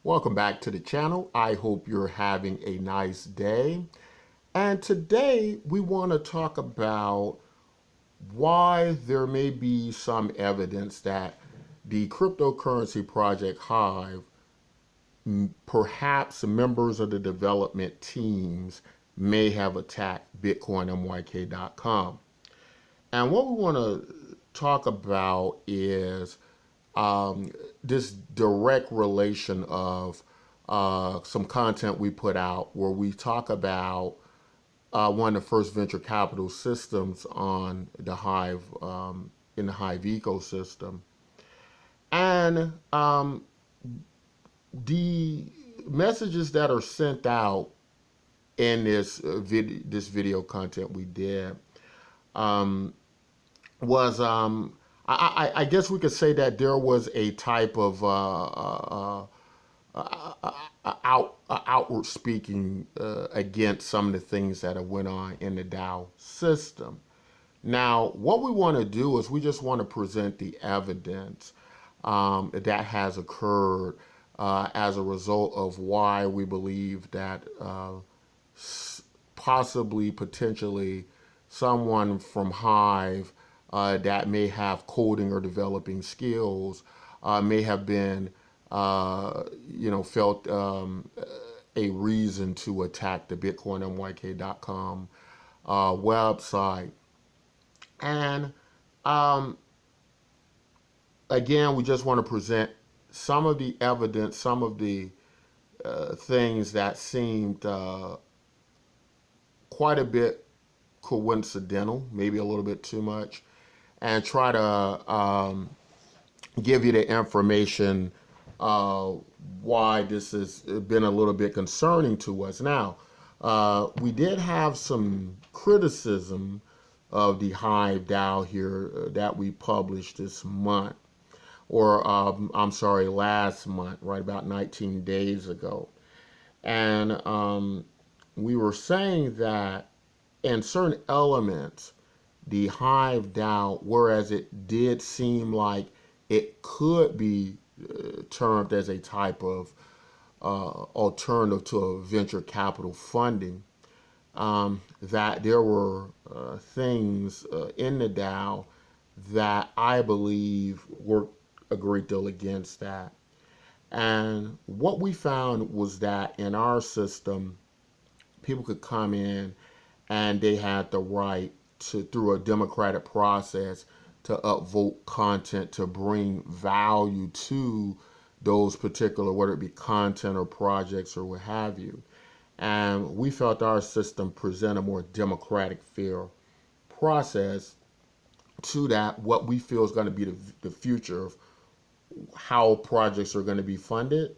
Welcome back to the channel. I hope you're having a nice day. And today we want to talk about why there may be some evidence that the cryptocurrency project Hive, perhaps members of the development teams, may have attacked BitcoinMYK.com. And what we want to talk about is this direct relation of some content we put out where we talk about one of the first venture capital systems on the Hive, in the Hive ecosystem. And the messages that are sent out in this video content we did um, was I guess we could say that there was a type of outward speaking against some of the things that have went on in the DAO system. Now, what we want to do is we just want to present the evidence that has occurred as a result of why we believe that possibly, potentially, someone from Hive that may have coding or developing skills may have been, felt a reason to attack the BitcoinMYK.com website. And um, again, we just want to present some of the evidence, some of the things that seemed quite a bit coincidental, maybe a little bit too much, and try to give you the information why this has been a little bit concerning to us. Now, we did have some criticism of the Hive DAO here that we published this month, or I'm sorry, last month, right about 19 days ago. And we were saying that in certain elements, the Hive DAO, whereas it did seem like it could be termed as a type of alternative to a venture capital funding, that there were things in the DAO that I believe worked a great deal against that. And what we found was that in our system, people could come in and they had the right to, through a democratic process, to upvote content to bring value to those particular, whether it be content or projects or what have you. And we felt our system presented a more democratic, fair process to that, what we feel is going to be the future of how projects are going to be funded.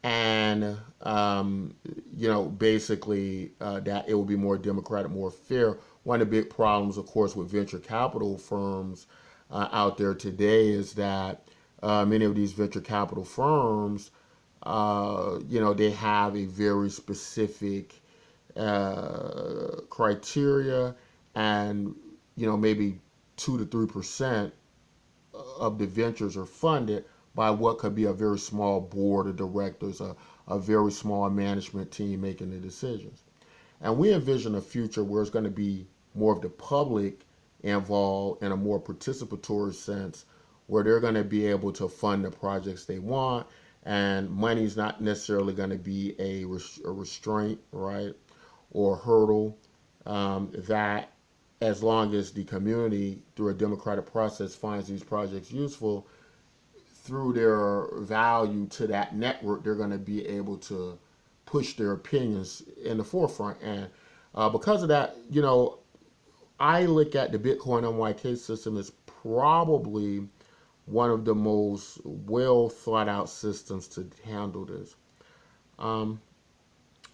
And, basically that it will be more democratic, more fair. One of the big problems, of course, with venture capital firms out there today is that many of these venture capital firms, they have a very specific criteria, and maybe 2 to 3% of the ventures are funded by what could be a very small board of directors, a very small management team making the decisions. And we envision a future where it's going to be more of the public involved in a more participatory sense, where they're going to be able to fund the projects they want, and money's not necessarily going to be a restraint, right, or hurdle. That as long as the community, through a democratic process, finds these projects useful, through their value to that network, they're going to be able to push their opinions in the forefront. And because of that, I look at the Bitcoin MYK system as probably one of the most well thought out systems to handle this. Um,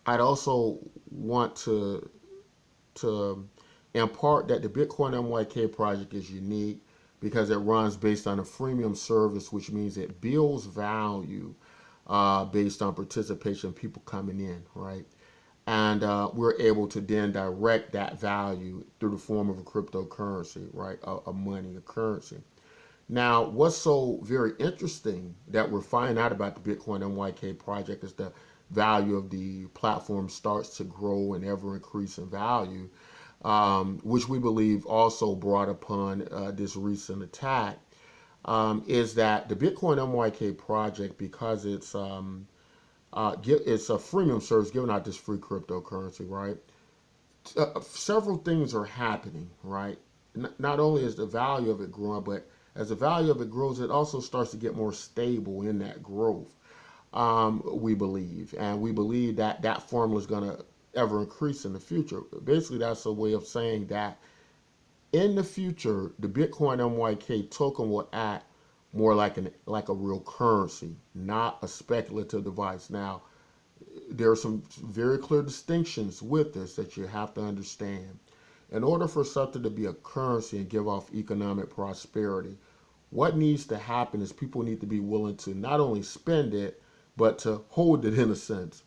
I'd also want to impart that the Bitcoin MYK project is unique because it runs based on a freemium service, which means it builds value based on participation, people coming in, right? And we're able to then direct that value through the form of a cryptocurrency, right? A money, a currency. Now, what's so very interesting that we're finding out about the Bitcoin MYK project is the value of the platform starts to grow and ever increase in value, which we believe also brought upon this recent attack, is that the Bitcoin MYK project, because it's a freemium service giving out this free cryptocurrency, right? Several things are happening, right? Not only is the value of it growing, but as the value of it grows, it also starts to get more stable in that growth. We believe, and we believe that that formula is going to ever increase in the future. Basically, that's a way of saying that in the future, the Bitcoin MYK token will act more like a real currency, not a speculative device. Now, there are some very clear distinctions with this that you have to understand. In order for something to be a currency and give off economic prosperity, what needs to happen is people need to be willing to not only spend it, but to hold it in a sense.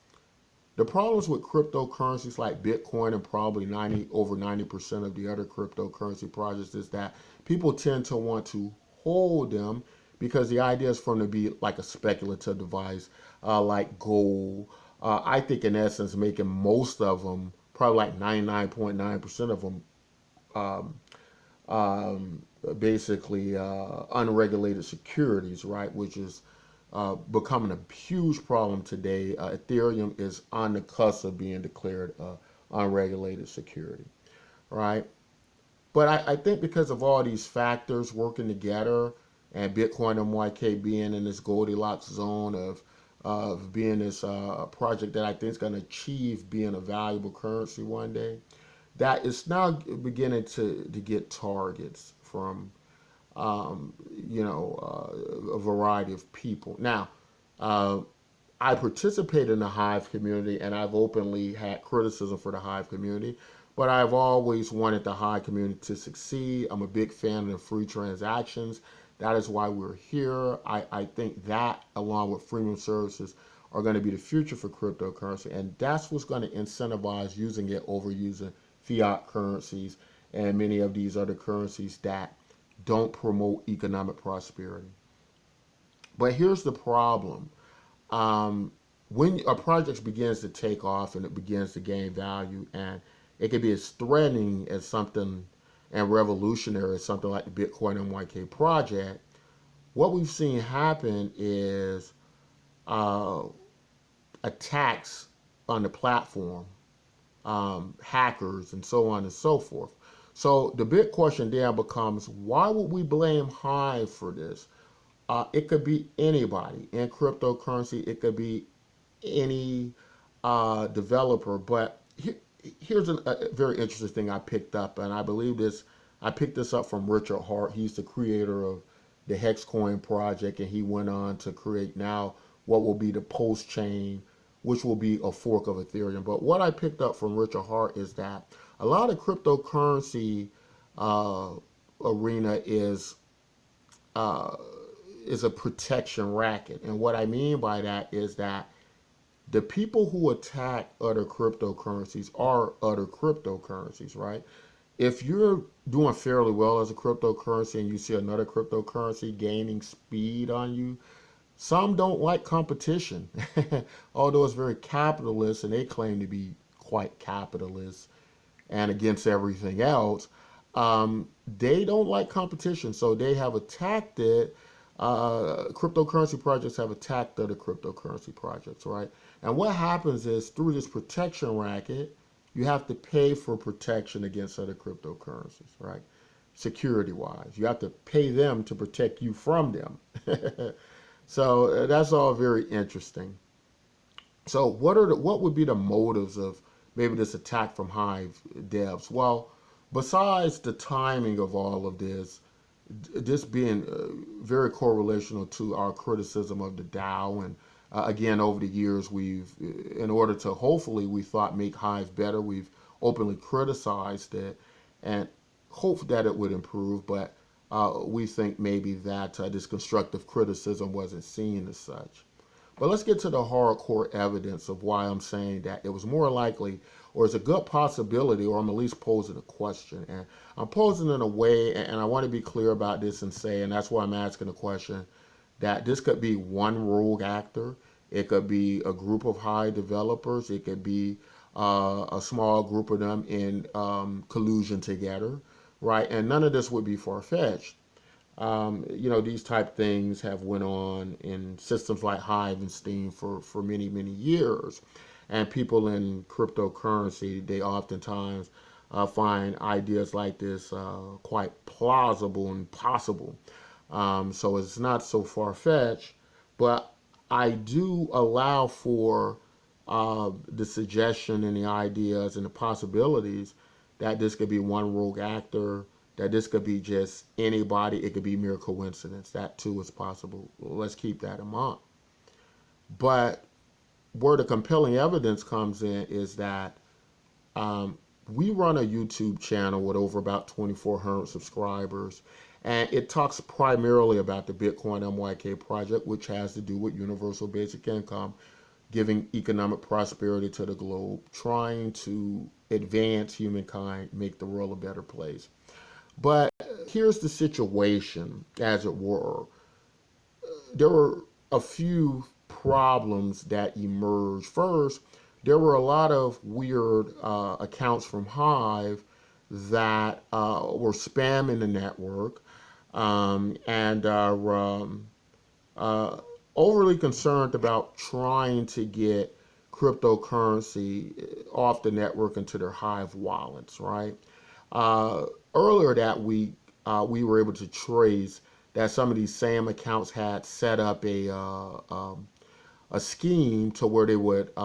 The problems with cryptocurrencies like Bitcoin and probably over 90% of the other cryptocurrency projects is that people tend to want to hold them because the idea is for them to be like a speculative device, like gold. I think in essence, making most of them, probably like 99.9% of them, um, um, basically unregulated securities, right? Which is becoming a huge problem today. Ethereum is on the cusp of being declared unregulated security, right? But I think because of all these factors working together and Bitcoin MYK being in this Goldilocks zone of being this project that I think is going to achieve being a valuable currency one day, that it's now beginning to get targets from a variety of people. Now, uh, I participate in the Hive community, and I've openly had criticism for the Hive community, but I've always wanted the Hive community to succeed. I'm a big fan of free transactions. That is why we're here. I think that, along with freemium services, are going to be the future for cryptocurrency, and that's what's going to incentivize using it over using fiat currencies and many of these other currencies that don't promote economic prosperity. But here's the problem. Um, when a project begins to take off and it begins to gain value, and it can be as threatening as something and revolutionary as something like the Bitcoin MYK project, what we've seen happen is uh, attacks on the platform, hackers, and so on and so forth. So the big question then becomes, why would we blame Hive for this? It could be anybody in cryptocurrency. It could be any developer. But here's a very interesting thing I picked up, and I believe this. I picked this up from Richard Hart. He's the creator of the Hexcoin project, and he went on to create now what will be the Post chain, which will be a fork of Ethereum. But what I picked up from Richard Hart is that a lot of cryptocurrency uh, arena uh, is a protection racket. And what I mean by that is that the people who attack other cryptocurrencies are other cryptocurrencies, right? If you're doing fairly well as a cryptocurrency and you see another cryptocurrency gaining speed on you, some don't like competition. Although it's very capitalist and they claim to be quite capitalist and against everything else, they don't like competition. So they have attacked it. Cryptocurrency projects have attacked other cryptocurrency projects, right? And what happens is through this protection racket, you have to pay for protection against other cryptocurrencies, right? Security wise, you have to pay them to protect you from them. So that's all very interesting. So what would be the motives of maybe this attack from Hive devs? Well, besides the timing of all of this being very correlational to our criticism of the DAO, and again over the years in order to hopefully we thought make Hive better, we've openly criticized it and hoped that it would improve, but we think maybe that this constructive criticism wasn't seen as such. But let's get to the hardcore evidence of why I'm saying that it was more likely, or it's a good possibility, or I'm at least posing a question. And I'm posing in a way, and I want to be clear about this and say, and that's why I'm asking the question, that this could be one rogue actor. It could be a group of Hive developers. It could be a small group of them in collusion together, right? And none of this would be far-fetched. These type things have went on in systems like Hive and Steam for many, many years. And people in cryptocurrency, they oftentimes find ideas like this quite plausible and possible. So it's not so far-fetched, but I do allow for the suggestion and the ideas and the possibilities that this could be one rogue actor, that this could be just anybody, it could be mere coincidence. That too is possible. Let's keep that in mind. But where the compelling evidence comes in is that um, we run a YouTube channel with over about 2,400 subscribers, and it talks primarily about the Bitcoin MYK project, which has to do with universal basic income, giving economic prosperity to the globe, trying to advance humankind, make the world a better place. But here's the situation, as it were. There were a few problems that emerged. First, there were a lot of weird accounts from Hive that were spamming the network and are uh, overly concerned about trying to get cryptocurrency off the network into their Hive wallets, right? Uh, Earlier that week, we were able to trace that some of these same accounts had set up a scheme to where they would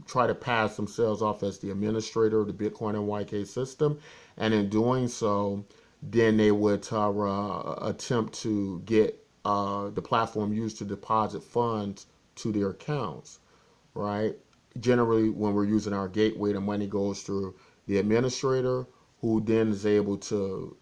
try to pass themselves off as the administrator of the Bitcoin and YK system, and in doing so, then they would attempt to get the platform used to deposit funds to their accounts, right? Generally, when we're using our gateway, the money goes through the administrator, who then is able to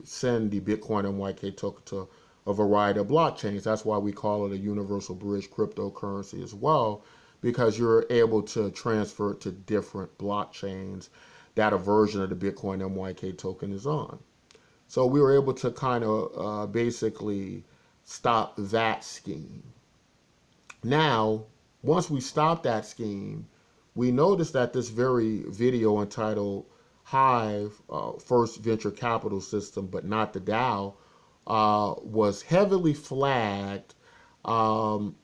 send the Bitcoin and YK token to a variety of blockchains. That's why we call it a universal bridge cryptocurrency as well, because you're able to transfer it to different blockchains that a version of the Bitcoin MYK token is on. So we were able to kind of basically stop that scheme. Now, once we stopped that scheme, we noticed that this very video entitled Hive First Venture Capital System, but not the DAO, was heavily flagged um,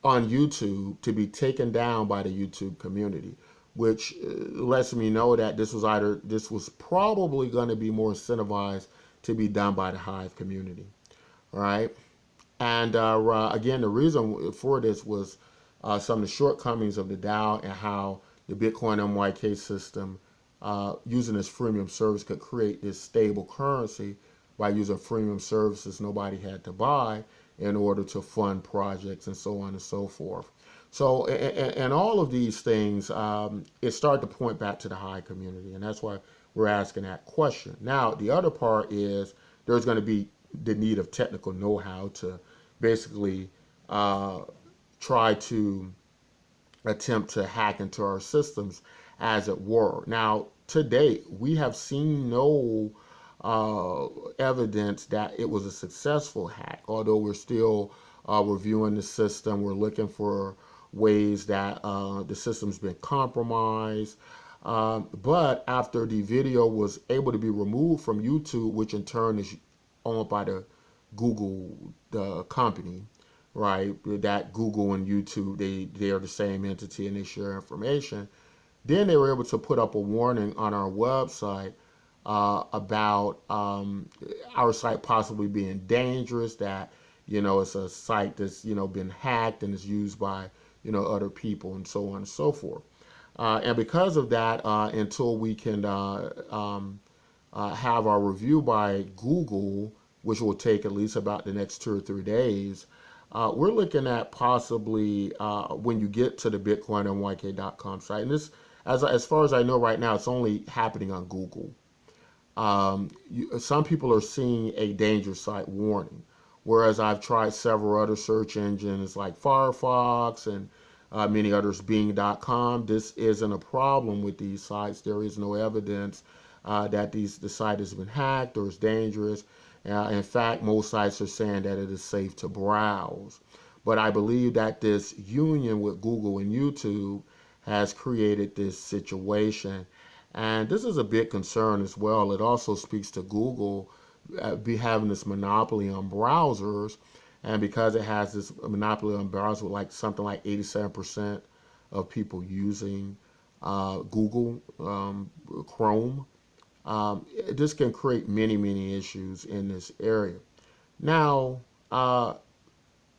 on YouTube to be taken down by the YouTube community, which lets me know that this was probably going to be more incentivized to be done by the Hive community, right? And again, the reason for this was some of the shortcomings of the DAO and how the Bitcoin MYK system, using this freemium service, could create this stable currency by using freemium services nobody had to buy in order to fund projects and so on and so forth. So, and all of these things, it started to point back to the Hive community, and that's why we're asking that question. Now, the other part is there's going to be the need of technical know-how to basically uh, try to attempt to hack into our systems, as it were. Now, to date, we have seen no evidence that it was a successful hack, although we're still reviewing the system. We're looking for ways that the system's been compromised. But after the video was able to be removed from YouTube, which in turn is owned by the Google, the company, right? That Google and YouTube, they are the same entity and they share information. Then they were able to put up a warning on our website about our site possibly being dangerous, that, it's a site that's, been hacked and is used by, other people and so on and so forth. And because of that, until we can have our review by Google, which will take at least about the next 2 or 3 days, we're looking at possibly when you get to the bitcoinnyk.com site, and this, as far as I know right now, it's only happening on Google. Some people are seeing a danger site warning. Whereas I've tried several other search engines like Firefox and many others, Bing.com. This isn't a problem with these sites. There is no evidence that the site has been hacked or is dangerous. In fact, most sites are saying that it is safe to browse. But I believe that this union with Google and YouTube has created this situation. And this is a big concern as well. It also speaks to Google be having this monopoly on browsers. And because it has this monopoly on browsers with like something like 87% of people using Google Chrome, this can create many, many issues in this area. Now,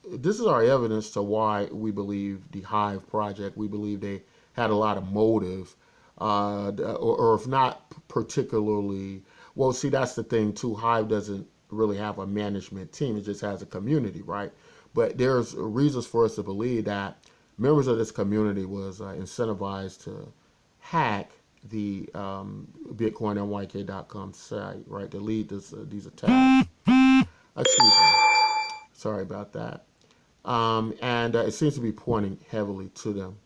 this is our evidence to why we believe the Hive project, we believe they had a lot of motive, or if not particularly, well, see, that's the thing too. Hive doesn't really have a management team, it just has a community, right? But there's reasons for us to believe that members of this community was incentivized to hack the BitcoinMYK.com site, right, to lead these attacks. Excuse me. Sorry about that. And it seems to be pointing heavily to them.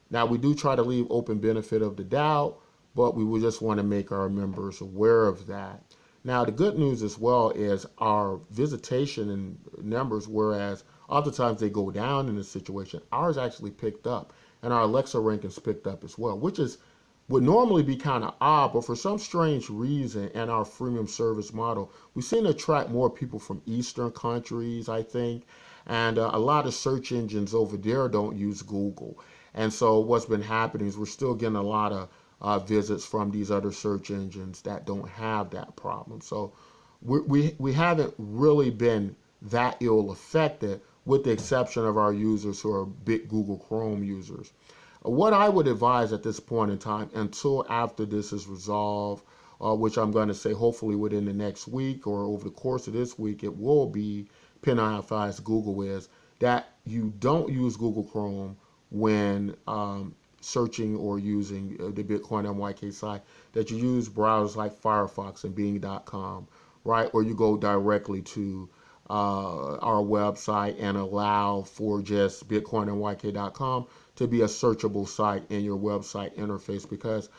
Now, we do try to leave open benefit of the doubt, but we would just want to make our members aware of that. Now, the good news as well is our visitation and numbers, whereas oftentimes they go down in this situation, ours actually picked up, and our Alexa rankings picked up as well, which is would normally be kind of odd, but for some strange reason in our freemium service model, we seem to attract more people from Eastern countries, I think, and a lot of search engines over there don't use Google. And so what's been happening is we're still getting a lot of visits from these other search engines that don't have that problem. So we haven't really been that ill affected, with the exception of our users who are big Google Chrome users. What I would advise at this point in time, until after this is resolved, which I'm going to say hopefully within the next week or over the course of this week, it will be, depending on how fast Google is, that you don't use Google Chrome when searching or using the Bitcoin MYK site, that you use browsers like Firefox and Bing.com, right? Or you go directly to our website and allow for just BitcoinMYK.com to be a searchable site in your website interface, because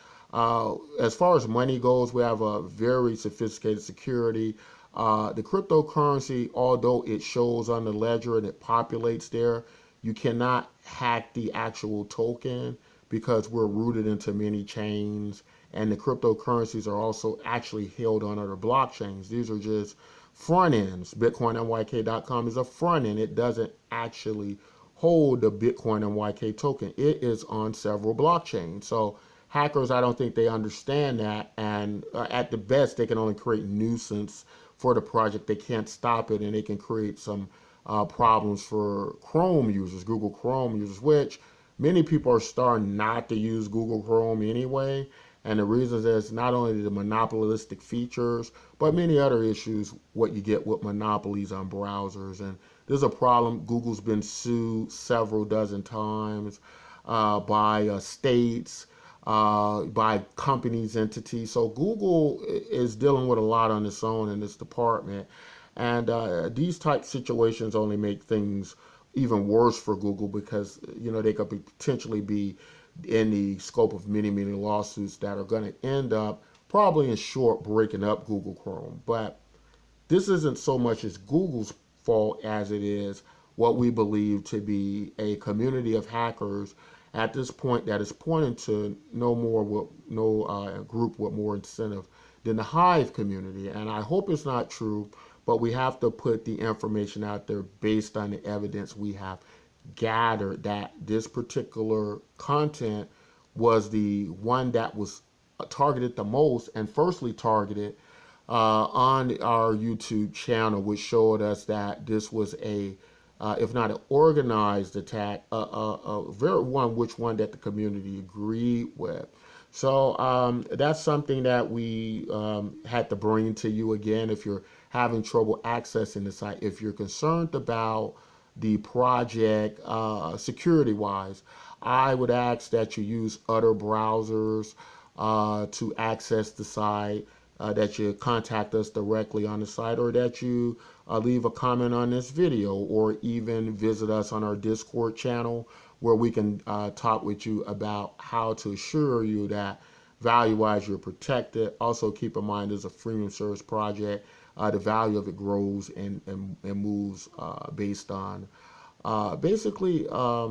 as far as money goes, we have a very sophisticated security. The cryptocurrency, although it shows on the ledger and it populates there, you cannot hack the actual token because we're rooted into many chains, and the cryptocurrencies are also actually held on other blockchains. These are just front ends. BitcoinMYK.com is a front end. It doesn't actually hold the Bitcoin MYK token. It is on several blockchains. So hackers, I don't think they understand that, and at the best, they can only create nuisance for the project. They can't stop it, and they can create some problems for Chrome users, Google Chrome users, which many people are starting not to use Google Chrome anyway. And the reason is not only the monopolistic features, but many other issues, what you get with monopolies on browsers. And there's a problem. Google's been sued several dozen times by states, by companies, entities. So Google is dealing with a lot on its own in this department. And these type situations only make things even worse for Google, because they could potentially be in the scope of many, many lawsuits that are going to end up probably in short breaking up Google Chrome. But this isn't so much as Google's fault as it is what we believe to be a community of hackers at this point that is pointing to no group with more incentive than the Hive community. And I hope it's not true, but we have to put the information out there based on the evidence we have gathered that this particular content was the one that was targeted the most, and firstly targeted on our YouTube channel, which showed us that this was if not an organized attack, a very one that the community agreed with. So that's something that we had to bring to you again. If you're having trouble accessing the site, if you're concerned about the project security-wise, I would ask that you use other browsers to access the site. that you contact us directly on the site, or that you leave a comment on this video, or even visit us on our Discord channel where we can talk with you about how to assure you that value-wise you're protected. Also keep in mind it's a freemium service project. The value of it grows and moves based on basically uh,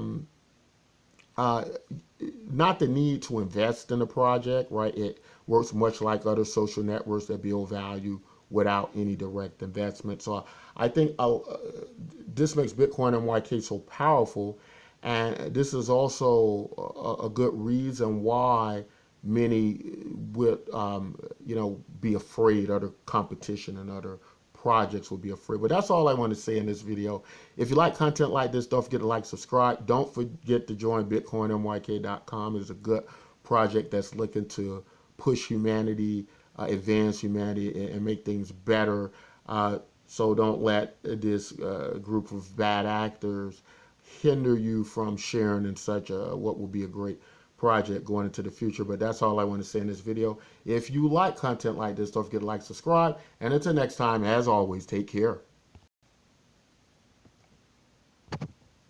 not the need to invest in the project, right? It works much like other social networks that build value without any direct investment. So I think this makes Bitcoin MYK so powerful, and this is also a good reason why many would, be afraid. Other competition and other projects will be afraid. But that's all I want to say in this video. If you like content like this, don't forget to like, subscribe. Don't forget to join BitcoinMYK.com. It's a good project that's looking to push humanity, advance humanity, and make things better. So don't let this group of bad actors hinder you from sharing in such a what will be a great project going into the future. But that's all I want to say in this video. If you like content like this, don't forget to like, subscribe, and until next time, as always, take care.